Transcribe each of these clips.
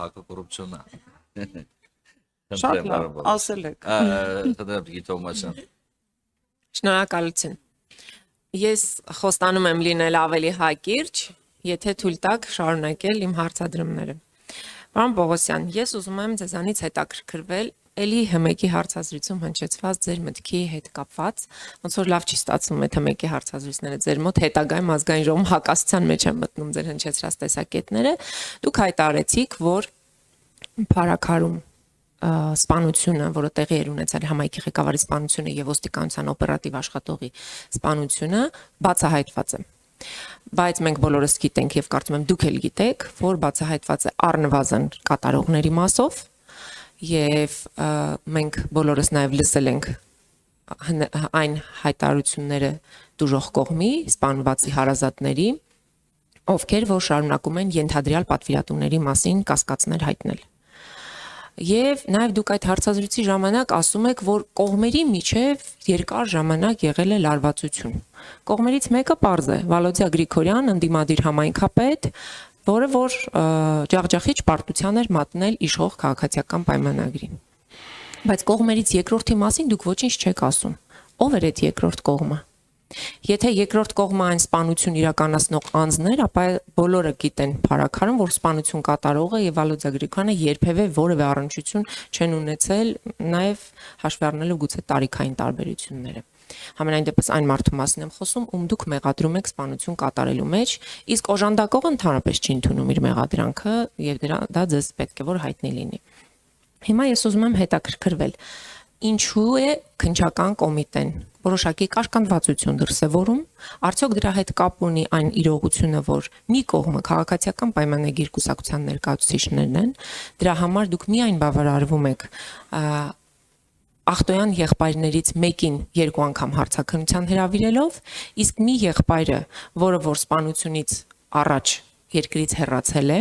հակակոռուպցիոնա։ Շատ լավ, ասել եք։ Խնդրեմ Թոմասյան։ Շնորհակալություն։ Ես խոստանում եմ լինել ավելի հակիրճ, եթե թույլ տաք շարունակել իմ հարցադրումները։ Պարոն Պողոսյան, ես ուզում եմ ձեզանից հետաքրքրվել էլի հմեկի հարցազրույցում հնչեցված ձեր մտքի հետ կապված, ոնց որ լավ չի ստացվում այդ հմեկի հարցազրույցները ձեր մոտ հետագայում ազգային ժողովում հակասության մեջ են մտնում ձեր հնչեցրած տեսակետները։ Դուք հայտարարեցիք, որ Փարաքարում սպանությունը, որը տեղի էր ունեցել համայնքի ղեկավարի սպանությունը եւ ոստիկանության օպերատիվ աշխատողի սպանությունը բացահայտված է։ Բայց մենք բոլորս գիտենք եւ կարծում եմ դուք էլ գիտեք, որ բացահայտված է առնվազն կատարողների մասով եւ մենք բոլորս նաեւ լսել ենք այն հայտարարությունները դժոխք կողմի սպանվածի հարազատների, ովքեր որ շարունակում են ենթադրյալ պատվիրատուների մասին կասկածներ հայտնել։ Եվ նաև դուք այդ հարցազրույցի ժամանակ ասում եք, որ կողմերի միջև երկար ժամանակ եղել է լարվածություն։ Կողմերից մեկը պարզ է Վալոդիա Գրիգորյան, ընդդիմադիր համայնքապետ, որը որ ջախջախիչ պարտության էր մատնել իշխող քաղաքացիական պայմանագրին։ Բայց կողմերից երկրորդի մասին դուք ոչինչ չեք ասում։ Ո՞վ էր այդ երկրորդ կողմը։ Եթե երկրորդ կողմը այն սպանություն իրականացնող անձներ, ապա բոլորը գիտեն Փարաքարում, որ սպանություն կատարողը եւ Վալոդիա Գրիգորյանը երբևէ որևէ առնչություն չեն ունեցել, նաեւ հաշվի առնելով գուցե տարիքային տարբերությունները։ Համենայն դեպս այն մարդու մասին եմ խոսում, ում դուք մեղադրում եք սպանություն կատարելու մեջ, իսկ օժանդակողը ընդհանրապես չի ընդունում իր մեղադրանքը եւ դա ձեզ պետք է որ հայտնի լինի։ Հիմա ես ուզում եմ հետաքրքրվել ինչու է քննչական կոմիտեն որոշակի կաշկանդվածություն դրսևորում, արդյոք դրա հետ կապ ունի այն իրողությունը, որ մի կողմը քաղաքացիական պայմանագիր կուսակցության ներկայացուցիչներն են, դրա համար դուք միայն բավարարվում եք ախտոյան եղբայրներից մեկին երկու անգամ հարցաքննության հրավիրելով, իսկ մի եղբայրը, որը որ սպանությունից առաջ երկրից հեռացել է,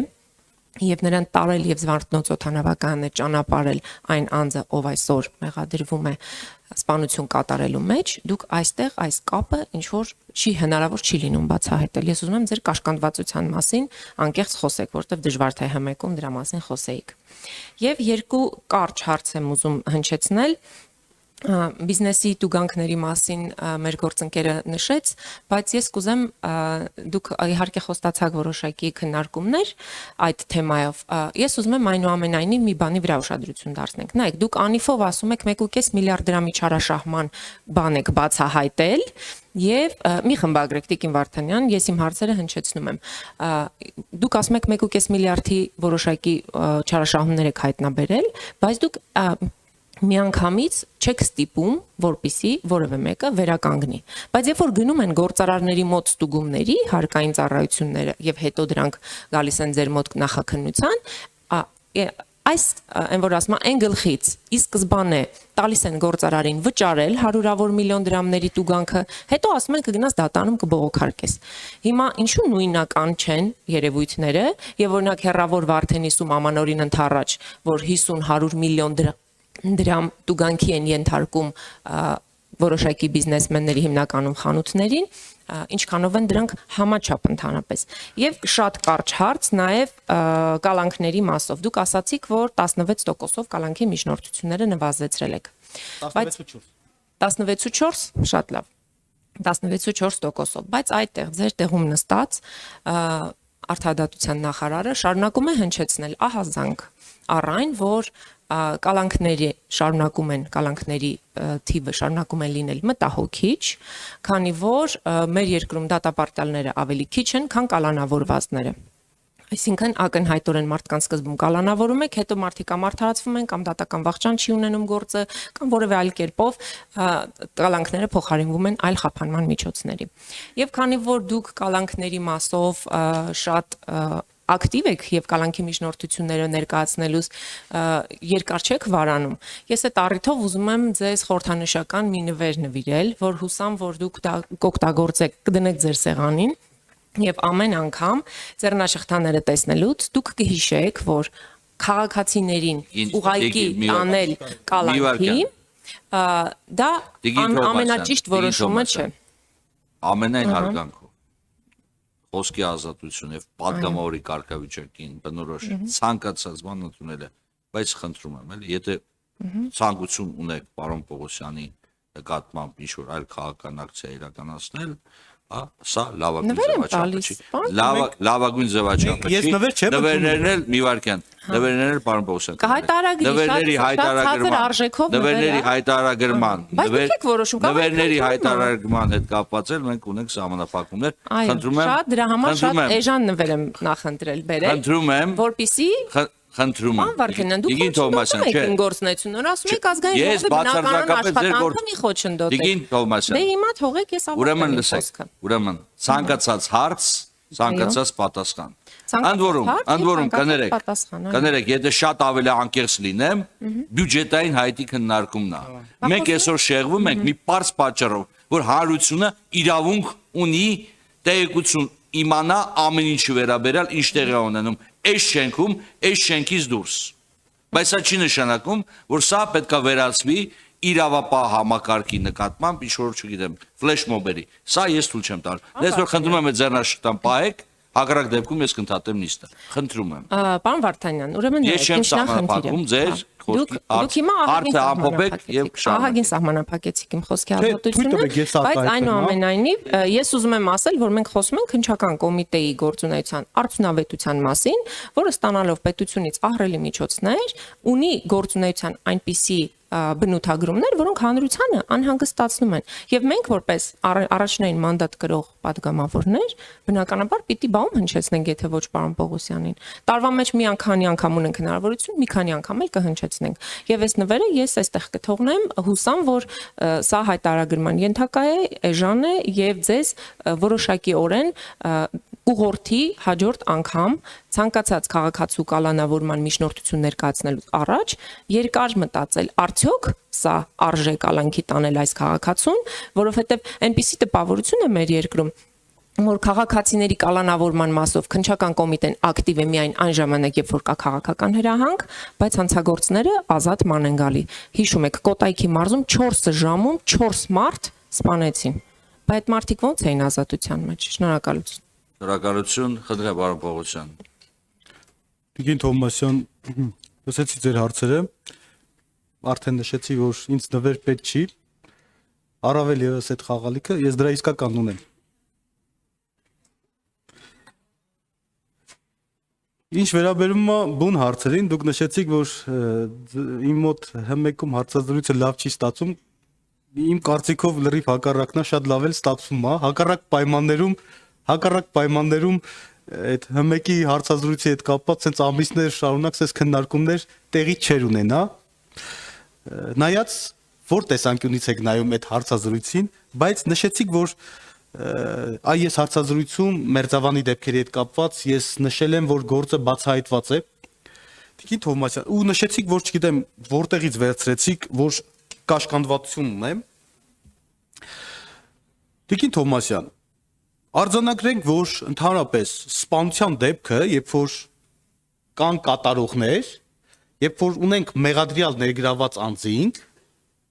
եւ նրան տարել եւ Զվարթնոց օդանավակայանն է ճանապարհել այն անձը, ով այսօր մեղադրվում է սպանություն կատարելու մեջ, դուք այստեղ այս կապը ինչ որ չի հնարավոր չի լինում բացահայտել։ Ես ուզում եմ ձեր կաշկանդվածության մասին անկեղծ խոսեք, որովհետեւ դժվար թե հմեկում դրա մասին խոսեիք։ Եվ երկու կարճ հարց եմ ուզում հնչեցնել բիզնեսի տուգանքների մասին մեր գործընկերը նշեց, բայց ես կուզեմ դուք իհարկե խոստացաք որոշակի քննարկումներ այդ թեմայով։ Ես ուզում եմ այնուամենայնիվ մի բանի վրա ուշադրություն դարձնենք։ Նայեք, դուք անիֆով ասում եք 1.5 միլիարդ դրամի չարաշահման բան եք բացահայտել եւ մի խմբագրեք Տիկին Վարդանյան, ես իմ հարցերը հնչեցնում եմ։ Դուք ասում եք 1.5 միլիարդի որոշակի չարաշահումներ եք հայտնաբերել, բայց դուք միանգամից չեք ստիպում, որպիսի որևէ մեկը վերականգնի։ Բայց երբ որ գնում են գործարարների մոտ ստուգումների, հարկային ծառայությունները եւ հետո դրանք գալիս են ձեր մոտ նախաքննության, այս այն որ ասում են գլխից ի սկզբանե տալիս են գործարարին վճարել հարյուրավոր միլիոն դրամների տուգանքը, հետո ասում են կգնաս դատանում կբողոքարկես։ Հիմա ինչու նույնական չեն երևույթները եւ օրինակ հերրավոր Վարդենիսում ամանորին ընթառաջ, որ 50-100 միլիոն դրամ տուգանքի են ենթարկում որոշակի բիզնեսմենների հիմնականում խանութներին, ինչքանով են դրանք համաչափ ընդհանրապես։ Եվ շատ կարճ հարց նաև կալանքների մասով։ Դուք ասացիք, որ 16%-ով կալանքի միջնորդությունները նվազեցրել եք։ 16.4, շատ լավ։ 16.4%-ով, բայց այդտեղ ձեր տեղում նստած արդարադատության նախարարը շարունակում է հնչեցնել ահազանգ առ այն, որ կալանքների շարունակում են կալանքների թիվը շարունակում են լինել մտահոգիչ, քանի որ մեր երկրում դատապարտյալները ավելի քիչ են, քան կալանավորվածները։ Այսինքն ակնհայտորեն մարդկանց սկզբում կալանավորում եք, հետո մարդիկ կամ արդարացվում են, կամ դատական վախճան չի ունենում գործը, կամ որևէ այլ կերպով կալանքները փոխարինվում են այլ խափանման միջոցների։ Եվ քանի որ դուք կալանքների մասով շատ ակտիվ եք եւ կալանքի միջնորդությունները ներկայացնելուց երկար չեք վարանում։ Ես այդ առիթով ուզում եմ ձեզ խորհրդանշական մի նվեր նվիրել, որ հուսամ, որ դուք դա կօգտագործեք, կդնեք ձեր սեղանին եւ ամեն անգամ ձեռնաշղթաները տեսնելուց դուք կհիշեք, որ քաղաքացիներին ուղղակի տանել կալանքի դա ամենաճիշտ որոշումը չէ։ Ամենայն հարգանքով խոսքի ազատություն եւ պատգամավորի կարգավիճակին բնորոշ ցանկացած բան ընդունել է, բայց խնդրում եմ, էլի, եթե ցանկություն ունեք պարոն Պողոսյանի նկատմամբ ինչ-որ այլ քաղաքական ակցիա իրականացնել, սա լավագույն ձևաչափը չի։ Լավագույն ձևաչափը չի։ Նվերներն էլ մի վարքյան, նվերներն էլ պարոն Պողոսյան։ Նվերների հայտարարագրման, նվերների հայտարարագրման հետ կապված էլ մենք ունենք սահմանափակումներ։ Խնդրում եմ, շատ դրա համար շատ էժան նվեր եմ նախընտրել բերել, խնդրում եմ, որպեսզի խնդրում եմ։ Վարդանյան, դուք խոչընդոտում եք իմ գործունեությունը, ասում եք ազգային ժողովի բնականon աշխատանքը մի խոչընդոտեք։ Տիկին Թովմասյան։ Դե հիմա թողեք ես ավարտեմ իմ խոսքը։ Ուրեմն, ցանկացած հարց, ցանկացած պատասխան։ Ընդ որում, կներեք, եթե շատ ավելի անկեղծ լինեմ, բյուջետային հայտի քննարկումն է։ Մենք այսօր շեղվում ենք մի պարզ պատճառով, որ հանրությունը իրավունք ունի տեղեկություն իմանա ամեն ինչի վերաբերյալ ինչ տեղի է ունենում այս շենքում, այս շենքից դուրս։ Բայց սա չի նշանակում, որ սա պետք է վերածվի իրավապահ համակարգի նկատմամբ, ինչ-որ չգիտեմ, ֆլեշմոբերի։ Սա ես թույլ չեմ տալ։ Դες որ խնդրում եմ ձեռնարկատան պահեք, հակառակ դեպքում ես կընդհատեմ նիստը։ Խնդրում եմ։ Պարոն Վարդանյան, ուրեմն ես չեմ սահմանափակում ձեր խոսքի հարցը ամփոփեք եւ ահագին սահմանափակեցիք իմ խոսքի ազատությունը, բայց այնուամենայնիվ ես ուզում եմ ասել, որ մենք խոսում ենք քննչական կոմիտեի գործունեության արդյունավետության մասին, որը ստանալով պետությունից ահռելի միջոցներ, ունի գործունեության այնպիսի բնութագրումներ, որոնք հանրությանը անհանգստացնում են։ Եվ մենք որպես առաջնային մանդատ կրող պատգամավորներ, բնականաբար պիտի բաում հնչեցնենք, եթե ոչ պարոն Պողոսյանին։ Տարվա մեջ մի անգամ ունենք հնարավորություն, մի քանի անգամ էլ կհնչեցնենք։ Եվ այս նվերը ես այստեղ կթողնեմ, հուսամ, որ սա հայտարարագրման ենթակա է, էժան է եւ ձեզ որոշակիորեն ուղղորդի հաջորդ անգամ ցանկացած քաղաքացու կալանավորման միջնորդություն ներկայացնելուց առաջ երկար մտածել, արդյոք սա արժե կալանքի տանել այս քաղաքացուն, որովհետև այնպիսի տպավորություն է մեր երկրում, որ քաղաքացիների կալանավորման մասով քննչական կոմիտեն ակտիվ է միայն այն ժամանակ, երբ որ կա քաղաքական հրահանգ, բայց հանցագործները ազատ ման են գալի։ Հիշում եք, Կոտայքի մարզում 4 ժամում 4 մարդ սպանեցին։ Բայց այդ մարդիկ ո՞նց էին ազատության մեջ։ Շնորհակալություն։ Շնորհակալություն, խնդրեմ պարոն Պողոսյան։ Տիկին Թովմասյան, լսեցի ձեր հարցերը, արդեն նշեցի, որ ինձ նվեր պետք չի, առավել ևս այդ խաղալիքը, ես դրա իսկական ունեմ։ Ինչ վերաբերում է բուն հարցերին, դուք նշեցիք, որ իմ մոտ հմեկում հարցազրույցը լավ չի ստացում, իմ կարծիքով լրիվ հակառակն է, շատ լավ էլ ստացվում է, հակառակ պայմաններում այդ հմեկի հարցազրույցի հետ կապված sense ամիսներ շարունակ sense քննարկումներ տեղի չեր ունենա։ Նայած որ տեսանկյունից եք նայում այդ հարցազրույցին, բայց նշեցիք, որ այս հարցազրույցում Մերձավանի դեպքերի հետ կապված ես նշել եմ, որ գործը բացահայտված է։ Տիկին Թովմասյան, ու նշեցիք, որ չգիտեմ, որտեղից վերցրեցիք, որ կաշկանդվածություն ունեմ։ Տիկին Թովմասյան, արձանագրենք, որ ընդհանրապես սպանության դեպքը, երբ որ կան կատարողներ, երբ որ ունենք մեղադրյալ ներգրաված անձինք,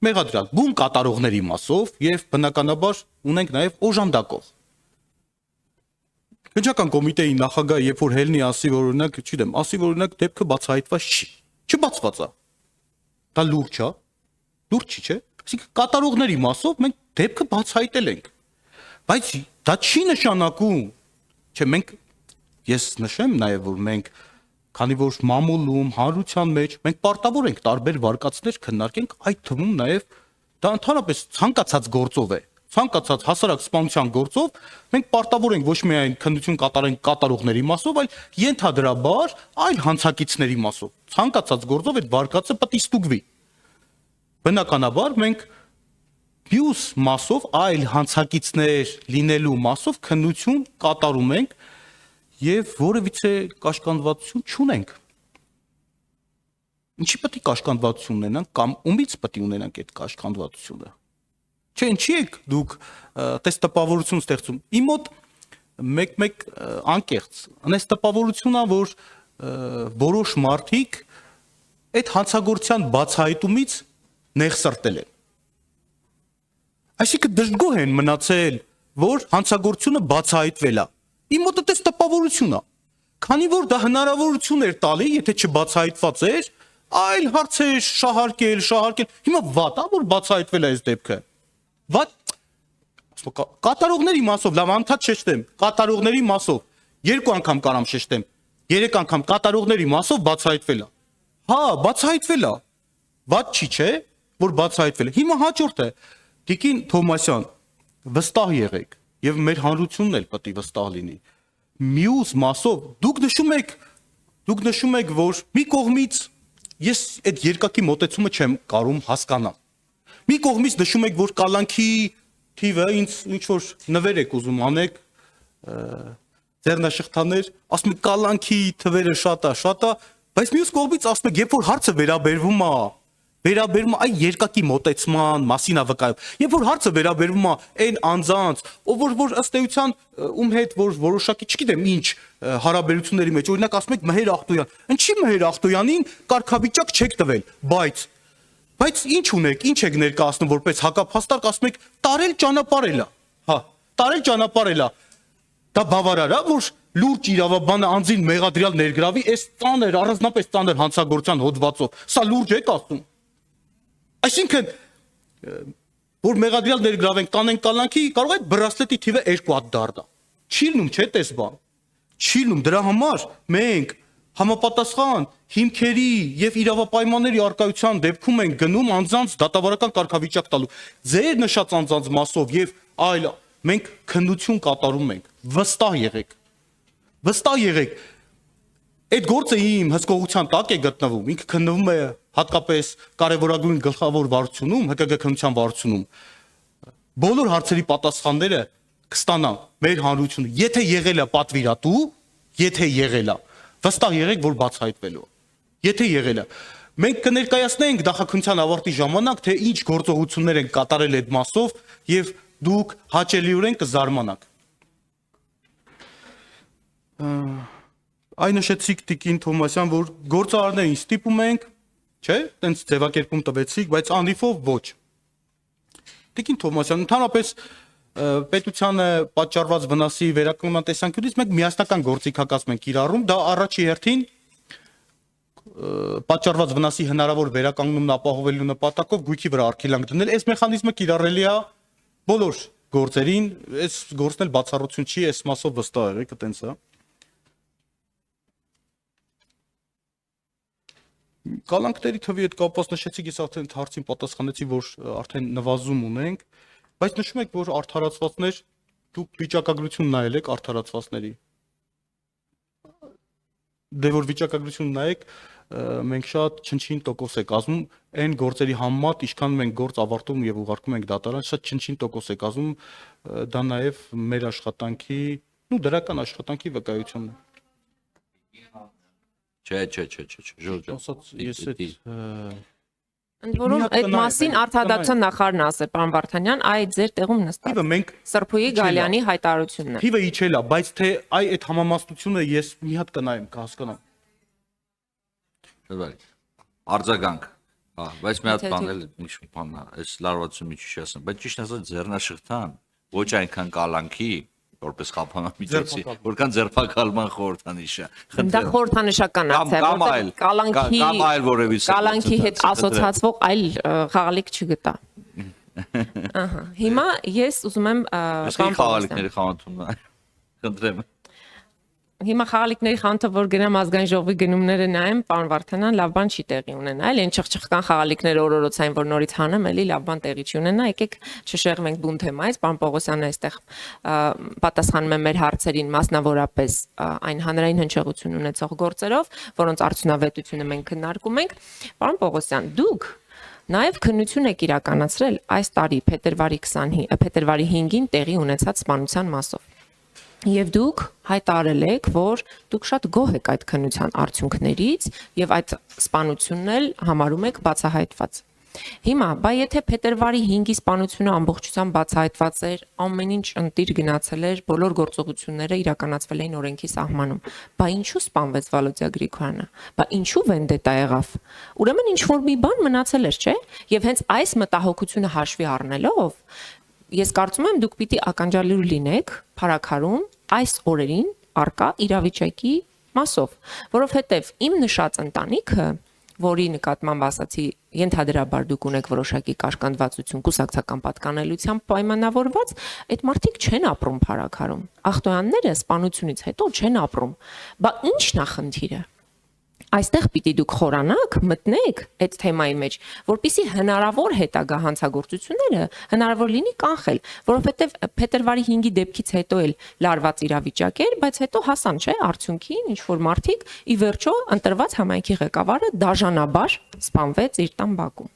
մեղադրյալ բուն կատարողների մասով եւ բնականաբար ունենք նաեւ օժանդակող։ Քննչական կոմիտեի նախագահը երբ որ հելնի ասի, որ օրինակ, չգիտեմ, ասի, որ օրինակ դեպքը բացահայտված չի։ Չբացված է։ Դա լուրջ է։ Լուրջ չի, չէ՞։ Այսինքն կատարողների մասով մենք դեպքը բացահայտել ենք։ Բայց դա չի նշանակում, չէ, մենք ես նշեմ նաեւ, որ մենք քանի որ մամուլում, հանրության մեջ մենք պարտավոր ենք տարբեր վարկածներ քննարկենք, այդ թվում նաև դա ընդհանրապես ցանկացած գործով է, ցանկացած հասարակ սպանության գործով մենք պարտավոր ենք ոչ միայն քննություն կատարենք կատարողների մասով, այլ ենթադրաբար այլ հանցակիցների մասով։ Ցանկացած գործով այդ վարկածը պետք է ստուգվի։ Բնականաբար մենք մյուս մասով այլ հանցակիցներ լինելու մասով քննություն կատարում ենք եւ որևիցե կաշկանդվածություն չունենք։ Ինչի պետք է կաշկանդվածություն ունենանք կամ ումից պետք է ունենանք այդ կաշկանդվածությունը։ Չէ, ինչի եք դուք տես տպավորություն ստեղծում։ Իմ մոտ մեկ անկեղծ անես տպավորությունն է, որ որոշ մարդիկ այդ հանցագործության բացահայտումից նեղսրտել են։ Այսինքն դժգոհ են մնացել, որ հանցագործությունը բացահայտվել է։ Իմ մոտ էս տպավորություն է։ Քանի որ դա հնարավորություն էր տալի, եթե չբացահայտված էր, այլ հարցեր շահարկել։ Հիմա վատ է, որ բացահայտվել է այս դեպքը։ Վատ կատարողների մասով, լավ անդադ շեշտեմ, կատարողների մասով 2 անգամ կարամ շեշտեմ, 3 անգամ կատարողների մասով բացահայտվել է։ Հա, բացահայտվել է։ Վատ չի, չէ, որ բացահայտվել է։ Հիմա հաջորդը Տիկին Թոմասյան, վստահ եղեք, եւ մեր հանրությունն էլ պետք է վստահ լինի։ Մյուս մասով դուք նշում եք, որ մի կողմից ես այդ երկակի մոտեցումը չեմ կարում հասկանալ։ Մի կողմից նշում եք, որ կալանքի թիվը ինչ որ նվեր եք ուզում անեք, ձեռնաշղթաներ, ասում եք կալանքի թվերը շատ է, բայց մյուս կողմից ասում եք, երբ որ հարցը վերաբերվում է այ երկակի մոտեցման մասին ավկայում։ Երբ որ հարցը վերաբերվում է այն անձանց, որ ըստ էության ում հետ որ որոշակի, չգիտեմ, ինչ հարաբերությունների մեջ, օրինակ ասում եք Մհեր Ախտոյան, ինչի Մհեր Ախտոյանին կարգավիճակ չեք տվել, բայց ինչ ունեք, ինչ եք ներկայացնում որպես հակափաստարկ, ասում եք տարել ճանապարհել է։ Հա, տարել ճանապարհել է։ Դա բավարար է, որ լուրջ իրավաբանը անձին մեղադրյալ ներգրավի, այս ծանր, առանձնապես ծանր հանցագործության հոդվածով։ Սա լուրջ եք ասում։ Այսինքն, որ մեղադրյալ ներգրավենք, տանենք կալանքի, կարող է բրասլետի թիվը 2 հատ դառնա։ Չի լինում, չէ՞ տես բան։ Չի լինում, դրա համար մենք համապատասխան հիմքերի եւ իրավապայմանների արկայության դեպքում ենք գնում անձանց դատավարական կարգավիճակ տալու։ Ձեր նշած անձանց մասով եւ այլ մենք քննություն կատարում ենք։ Վստահ եղեք։ Այդ գործը իմ հսկողության տակ է գտնվում, ինքը քննվում է հատկապես կարևորագույն գլխավոր վարչությունում, ՀԿԳ քննության վարչությունում։ Բոլոր հարցերի պատասխանները կստանան մեր հանրությունը, եթե եղել է պատվիրատու, վստահ եղեք, որ բացահայտվելու է։ Եթե եղել է։ Մենք կներկայացնենք նախաքննության ավարտի ժամանակ, թե ինչ գործողություններ են կատարել այդ մասով եւ դուք հաճելիորեն կզարմանաք։ Այն նշեցիք Տիկին Թոմասյան, որ գործարարներին ստիպում ենք, չէ՞, տենց ձևակերպում տվեցիք, բայց անիվով ոչ։ Տիկին Թոմասյան, ընդհանրապես պետությանը պատճառված վնասի վերականգնման տեսանկյունից մենք միասնական գործիքակազմ ենք կիրառում, դա առաջի հերթին պատճառված վնասի հնարավոր վերականգնումն ապահովելու նպատակով գույքի վրա արգելանք դնել, այս մեխանիզմը կիրառելի է բոլոր գործերին, այս գործն էլ բացառություն չի, այս մասով վստահ եղեք, այտենց է։ Կալանքների թվի հետ կապված նշեցիք, ես արդեն հարցին պատասխանեցի, որ արդեն նվազում ունենք, բայց նշում եք, որ արդարացվածներ, դուք վիճակագրություն նայել եք արդարացվածների։ Դե որ վիճակագրություն նայեք, մենք շատ չնչին տոկոս է կազմում այն գործերի համեմատ, ինչքան մենք գործ ավարտում եւ ուղարկում ենք դատարան, շատ չնչին տոկոս է կազմում, դա նաեւ մեր աշխատանքի, դրական աշխատանքի վկայությունն է։ Չէ։ Ընդ որում այդ մասին արտադատության նախարարն ասել, պարոն Վարդանյան, այ ձեր տեղում նստած Սրփուի Գալյանի հայտարարությունն է։ Թիվը իջել է, բայց թե այդ համամասնությունը ես մի հատ կնայեմ, կհասկանամ։ Արձագանք, հա, բայց մի հատ բան էլ ինչ բան է, այս լարվածություն մի չի ասեմ, բայց ճիշտ ասած ձեռնաշղթան ոչ այնքան կալանքի որպես խափանամիջոցի, որքան ձերբակալման խորհրդանիշը։ Դա խորհրդանշական է, որտեղ կալանքի հետ ասոցացվող այլ խաղալիք չգտա։ Ահա, հիմա ես ուզում եմ խաղալիքների խանութումն է, խնդրեմ։ Հիմա խաղալիքների խանութը, որ գնամ ազգային ժողովի գնումները նայեմ, պարոն Վարդանյան, լավ բան չի տեղի ունենալ, այն չխչխկան խաղալիքները օրորոցային, որ նորից հանեմ, էլի լավ բան տեղի չի ունենա, եկեք չշեղվենք բուն թեմայից, պարոն Պողոսյանը այստեղ պատասխանում է մեր հարցերին, մասնավորապես այն հանրային հնչեղություն ունեցող գործերով, որոնց արդյունավետությունը մենք քննարկում ենք։ Պարոն Պողոսյան, դուք նաև քննություն եք իրականացրել այս տարի փետրվարի 5-ին տեղի ունեցած սպանության մասով։ Եվ դուք հայտարարել եք, որ դուք շատ գոհ եք այդ քննության արդյունքներից եւ այդ սպանությունն էլ համարում եք բացահայտված։ Հիմա, եթե փետրվարի 5-ի սպանությունը ամբողջությամբ բացահայտված էր, ամեն ինչ ընտիր գնացել էր, բոլոր գործողությունները իրականացվել էին օրենքի սահմանում, ինչու սպանվեց Վալոդիա Գրիգորյանը, ինչու վենդետա եղավ։ Ուրեմն ինչ որ մի բան մնացել էր, չէ՞։ Եվ հենց այս մտահոգությունը հաշվի առնելով, ես կարծում եմ դուք պիտի ականջալուր լինեք, փարաքարում այս օրերին արկա իրավիճակի մասով, որովհետև իմ նշած ընտանիքը, որի նկատմամբ ասացի, ենթադրաբար դուք ունեք որոշակի կաշկանդվածություն, կուսակցական պատկանելությամբ պայմանավորված, այդ մարդիկ չեն ապրում փարակարում։ Ախտոյանները սպանությունից հետո չեն ապրում։ Բա ի՞նչն է խնդիրը։ Այստեղ պիտի դուք խորանաք, մտնեք այդ թեմայի մեջ, որpիսի հնարավոր հետագա հանցագործությունները հնարավոր լինի կանխել, որովհետև փետրվարի 5-ի դեպքից հետո էլ լարված իրավիճակ էր, բայց հետո հասան, չէ, արդյունքին ինչ որ մարդիկ ի վերջո ընտրված համայնքի ղեկավարը դաժանաբար սպանվեց իր տան բակում։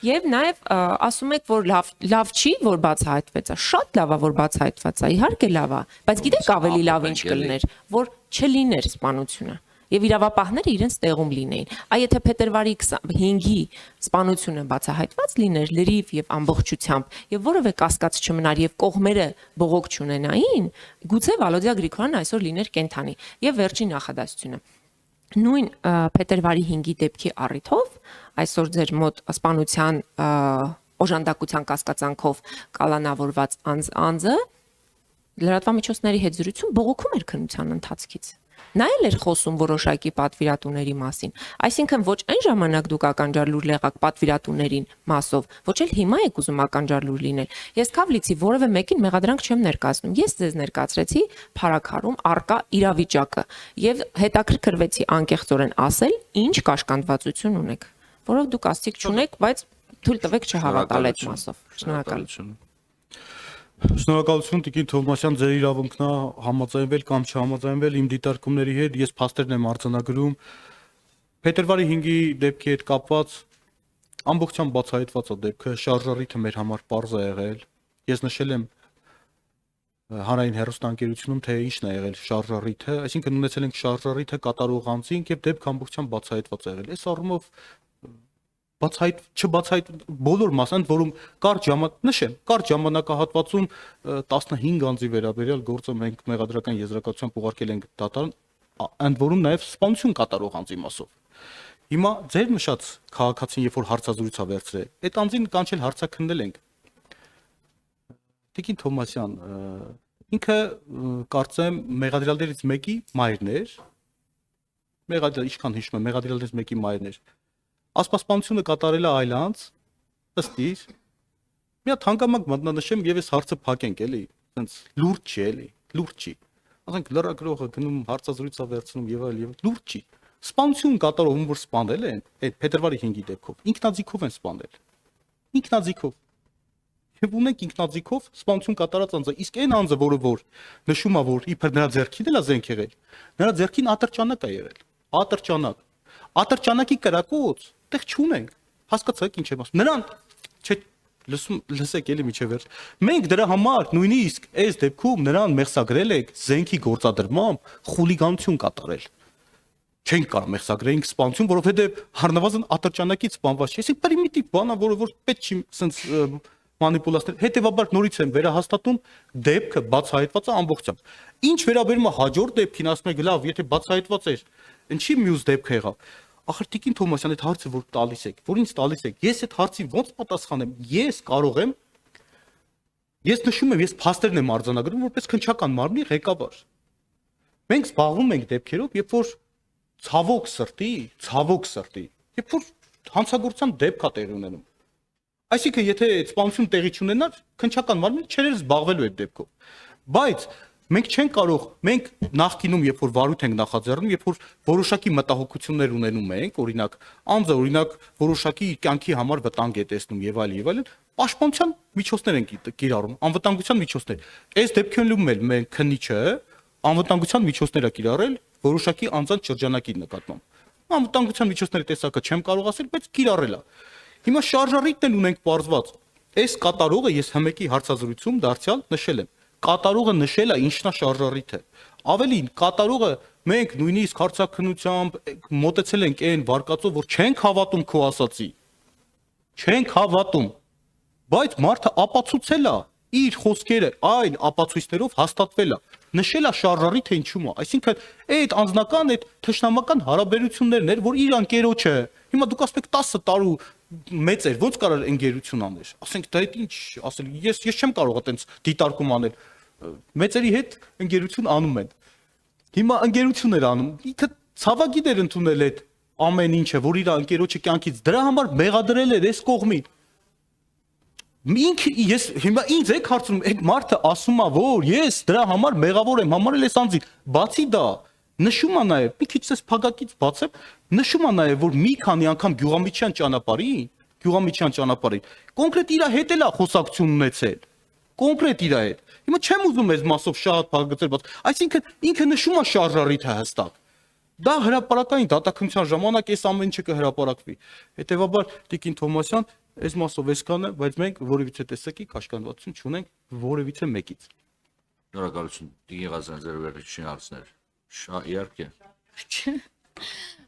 Եվ նաև ասում եք, որ լավ չի, որ բացահայտվեց, շատ լավ է, որ բացահայտված է, իհարկե լավ է, բայց գիտեք ավելի լավ ինչ կլիներ, որ չլիներ սպանությունը։ Եվ իրավապահները իրենց տեղում լինեին։ Այ եթե փետրվարի 5-ի սպանությունը բացահայտված լիներ լրիվ եւ ամբողջությամբ եւ որևէ կասկած չմնար եւ կողմերը բողոք չունենային, գուցե Վալոդիա Գրիգորյանը այսօր լիներ կենթանի։ Եվ վերջին նախադասությունը։ Նույն փետրվարի 5-ի դեպքի առիթով այսօր ձեր մոտ սպանության օժանդակության կասկածանքով կալանավորված անձը լրատվամիջոցների հետ զրույցում բողոքում էր քննության ընթացքից։ Նա էլ էր խոսում որոշակի պատվիրատուների մասին։ Այսինքն ոչ այն ժամանակ դուք ականջալուր եղաք պատվիրատուներին մասով, ոչ էլ հիմա եք ուզում ականջալուր լինել։ Ես Քավլիցի որևէ մեկին մեղադրանք չեմ ներկայացնում։ Ես ձեզ ներկայացրեցի փարակարում արկա իրավիճակը եւ հետաքրքրվեցի անկեղծորեն ասել, ինչ կաշկանդվածություն ունեք, որով դուք աստիճ չունեք, բայց թույլ տվեք չհավատալ այդ մասով։ Շնորհակալություն։ Շնորհակալություն Տիկին Թովմասյան, ձեր իրավունքն է համաձայնվել կամ չհամաձայնվել իմ դիտարկումների հետ, ես փաստերն եմ արձանագրում։ Փետրվարի 5-ի դեպքի հետ կապված ամբողջությամբ բացահայտված է դեպքը, շարժառիթը մեր համար պարզ է եղել։ Ես նշել եմ հանրային հեռուստաընկերությունում, թե ինչն է եղել շարժառիթը, այսինքն ունեցել ենք շարժառիթը կատարող անձինք եւ դեպքը ամբողջությամբ բացահայտված է եղել։ Այս առումով չբացահայտ բոլոր մասն, որում կարճ ժամանակահատվածում 15 անձի վերաբերյալ գործը մենք մեղադրական եզրակացությամբ ուղարկել ենք դատարան, ընդ որում նաև սպանություն կատարող անձի մասով։ Հիմա ձեր նշած քաղաքացին, երբ որ հարցազրույց է վերցրել, այդ անձին կանչել հարցաքննել ենք։ Տիկին Թովմասյան, ինքը կարծեմ մեղադրյալներից մեկի մայրն էր, ինչքան հիշում եմ, մեղադրյալներից մեկի մայրն էր։ Ասպասպանությունը կատարել է այլ անձ, ըստ իր։ Մի հատ հանգամանք մատնանշեմ եւ այս հարցը փակենք, էլի, այնց լուրջ չի, էլի, լուրջ չի։ Ասենք լրագրողը գնում հարցազրույց է վերցնում եւ այլ, լուրջ չի։ Սպանություն կատարող ում որ սպանել են, այդ փետրվարի 5-ի դեպքով, ինքնաձիգով են սպանել։ Ինքնաձիգով։ Եվ ունենք ինքնաձիգով սպանություն կատարած անձը, իսկ այն անձը, որը որ նշում է, որ իբր նրա ձեռքին էլ է զենք եղել, նրա ձեռքին ատրճանակ է եղել։ Ատրճանակ։ Ատրճանակի կրակոց տեղ չունենք, հասկացաք ինչ եմ ասում։ Նրան չէ լսեք էլի միջև վերջ։ Մենք դրա համար նույնիսկ այս դեպքում նրան մեղսագրել ենք զենքի գործադրմամբ խուլիգանություն կատարել։ Չենք կարող մեղսագրենք սպանություն, որովհետև առնվազն ատրճանակից սպանված չի։ Իսկ պրիմիտիվ բան է, որ պետք չի սենց մանիպուլացնել։ Հետևաբար նորից եմ վերահաստատում դեպքը բացահայտված է ամբողջությամբ։ Ինչ վերաբերում է հաջորդ դեպքին, ասում եք լավ, եթե բացահայտված էր, ինչի մյուս դեպքը եղավ։ Ախր Տիկին Թովմասյան, այդ հարցը որ տալիս եք, որ ինձ տալիս եք, ես այդ հարցին ոնց պատասխանեմ։ Ես կարող եմ, ես նշում եմ, ես փաստերն եմ արձանագրում որպես քննչական մարմնի ղեկավար։ Մենք զբաղվում ենք դեպքերով, երբ որ ցավոք սրտի, երբ որ հանցագործության դեպք է տեղի ունենում։ Այսինքն, եթե այդ սպանություն տեղի չունենար, քննչական մարմինը չէր զբաղվելու այդ դեպքով։ Բայց մենք չենք կարող, մենք նախկինում, երբ որ վարույթ ենք նախաձեռնում, երբ որ որոշակի մտահոգություններ ունենում ենք, օրինակ, անձը օրինակ որոշակի կյանքի համար վտանգ է տեսնում եւ այլն, պաշտպանության միջոցներ ենք կիրառում, անվտանգության միջոցներ։ Այս դեպքերում էլ մենք քննիչը անվտանգության միջոցներ է կիրառել որոշակի անձանց շրջանակի նկատմամբ։ Անվտանգության միջոցների տեսակը չեմ կարող ասել, բայց կիրառել է։ Հիմա շարժառիթն էլ ունենք պարզված։ Այս կատարողը ես հմեկի հարցազրույցում դարձյալ նշել եմ։ Կատարողը նշել է ինչն է շարժառիթը։ Ավելին, կատարողը մենք նույնիսկ հարցաքննությամբ մոտեցել ենք այն վարկածով, որ չենք հավատում քո ասացի։ Չենք հավատում։ Բայց մարդը ապացուցել է իր խոսքերը այն ապացույցներով հաստատվել է։ Նշել է շարժառիթը ինչու՞մ է։ Այսինքն այդ անձնական, այդ թշնամական հարաբերություններն էր, որ իր անկերոջը, հիմա դուք ասեք 10 տարու մեծ էր, ոնց կարող ընկերություն աներ։ Ասենք դա ինչ ասել, ես չեմ կարող այտենց դիտարկում անել։ մեծերի հետ ընկերություն անում են։ Հիմա ընկերություն էր անում, ինքը ցավագիտ էր ընդունել այդ ամեն ինչը, որ իր ընկերոջը կյանքից դրա համար մեղադրել էր այս կողմին։ Ես հիմա ինձ եք հարցնում, այդ մարդը ասում է, որ ես դրա համար մեղավոր եմ, համարել ես անձին։ Բացի դա, նշում է նաև, մի քիչ էս փակակից բացեմ, նշում է նաև, որ մի քանի անգամ Գյուղամիջյան ճանապարհին, կոնկրետ իր հետ էլ է խոսակցություն ունեցել։ Կոնկրետ իր հետ։ Հիմա չեմ ուզում այս մասով շատ փակագծեր բաց, այսինքն ինքը նշում է շարժառիթը հստակ։ Դա հրապարակային դատաքննության ժամանակ այս ամեն ինչը կհրապարակվի։ Հետևաբար Տիկին Թոմասյան, այս մասով էսքանը, բայց մենք որևիցե տեսակի կաշկանդվածություն չունենք որևիցե մեկից։ Շնորհակալություն Տիկին Ղազարյան, ձեր վերջին հարցներ։ Իհարկե։